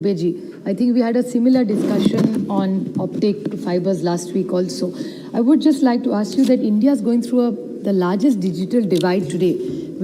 Beji, I think we had a similar discussion on optic fibers last week also. I would just like to ask you that India is going through the largest digital divide today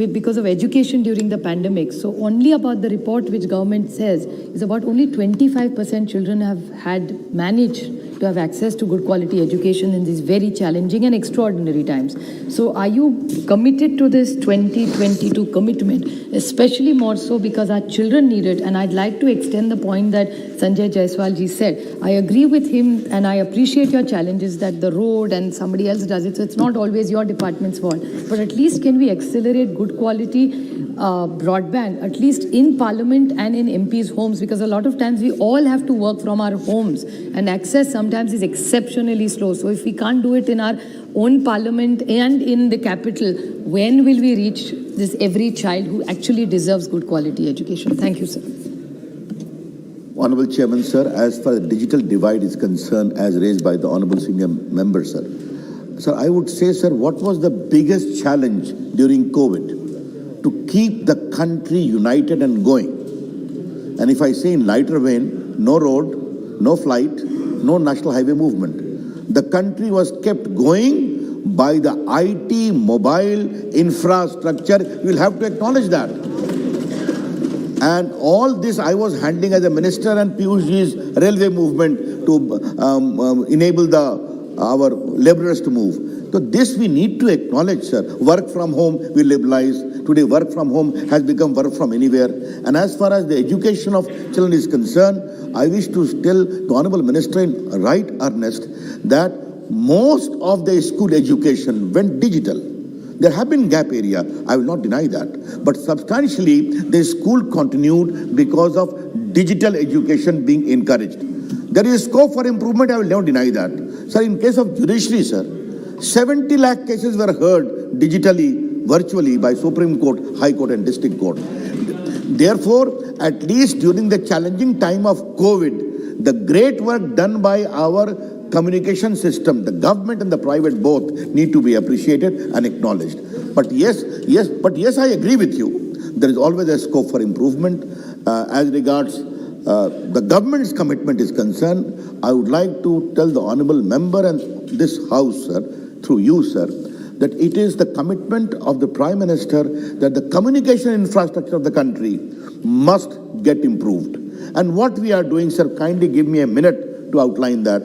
because of education during the pandemic. So only about the report which government says is about only 25% children have had managed to have access to good quality education in these very challenging and extraordinary times. So are you committed to this 2022 commitment, especially more so because our children need it? And I'd like to extend the point that Sanjay Jaiswal ji said. I agree with him and I appreciate your challenges that the road and somebody else does it. So it's not always your department's fault. But at least can we accelerate good quality broadband, at least in Parliament and in MPs' homes? Because a lot of times we all have to work from our homes and access sometimes is exceptionally slow. So if we can't do it in our own Parliament and in the capital, when will we reach this every child who actually deserves good quality education? Thank you, sir. Honorable Chairman, sir, as far as the digital divide is concerned, as raised by the Honorable Senior Member, sir, I would say, sir, what was the biggest challenge during COVID? To keep the country united and going. And if I say in lighter vein, no road, no flight, no national highway movement. The country was kept going by the IT mobile infrastructure. You will have to acknowledge that. And all this I was handling as a minister and Piyush ji's railway movement to enable our laborers to move. So this we need to acknowledge, sir. Work from home we liberalize. Today work from home has become work from anywhere. And as far as the education of children is concerned, I wish to tell the Honorable Minister in right earnest that most of the school education went digital. There have been gap area, I will not deny that. But substantially, the school continued because of digital education being encouraged. There is scope for improvement, I will never deny that. Sir, in case of judiciary, sir, 70 lakh cases were heard digitally, virtually by Supreme Court, High Court and District Court. Therefore, at least during the challenging time of COVID, the great work done by our communication system, the government and the private both need to be appreciated and acknowledged. But yes, I agree with you. There is always a scope for improvement. As regards the government's commitment is concerned, I would like to tell the Honourable Member and this House, sir, through you, sir, that it is the commitment of the Prime Minister that the communication infrastructure of the country must get improved. And what we are doing, sir, kindly give me a minute to outline that.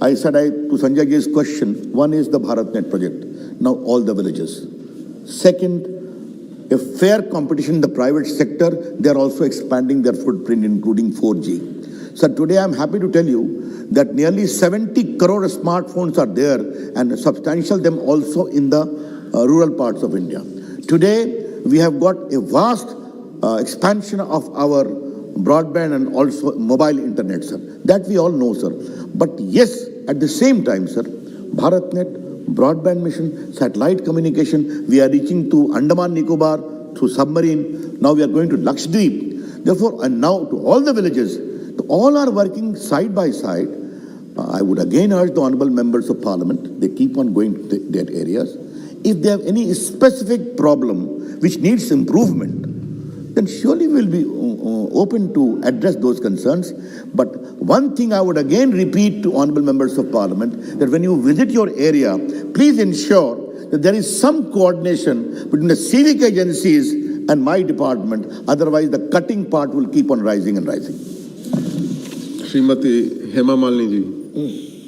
I said to Sanjay ji's question, one is the BharatNet project, now all the villages. Second, a fair competition in the private sector, they are also expanding their footprint, including 4G. So today I am happy to tell you that nearly 70 crore smartphones are there and substantial them also in the rural parts of India. Today we have got a vast expansion of our broadband and also mobile internet, sir. That we all know, sir. But yes, at the same time, sir, BharatNet, broadband mission, satellite communication, we are reaching to Andaman Nicobar through submarine. Now we are going to Lakshadweep. Therefore, and now to all the villages, all are working side by side. I would again urge the honorable members of parliament, they keep on going to their areas. If they have any specific problem which needs improvement, then surely we'll be open to address those concerns. But one thing I would again repeat to honorable members of parliament, that when you visit your area, please ensure that there is some coordination between the civic agencies and my department. Otherwise, the cutting part will keep on rising and rising. Srimati Hema Malini ji.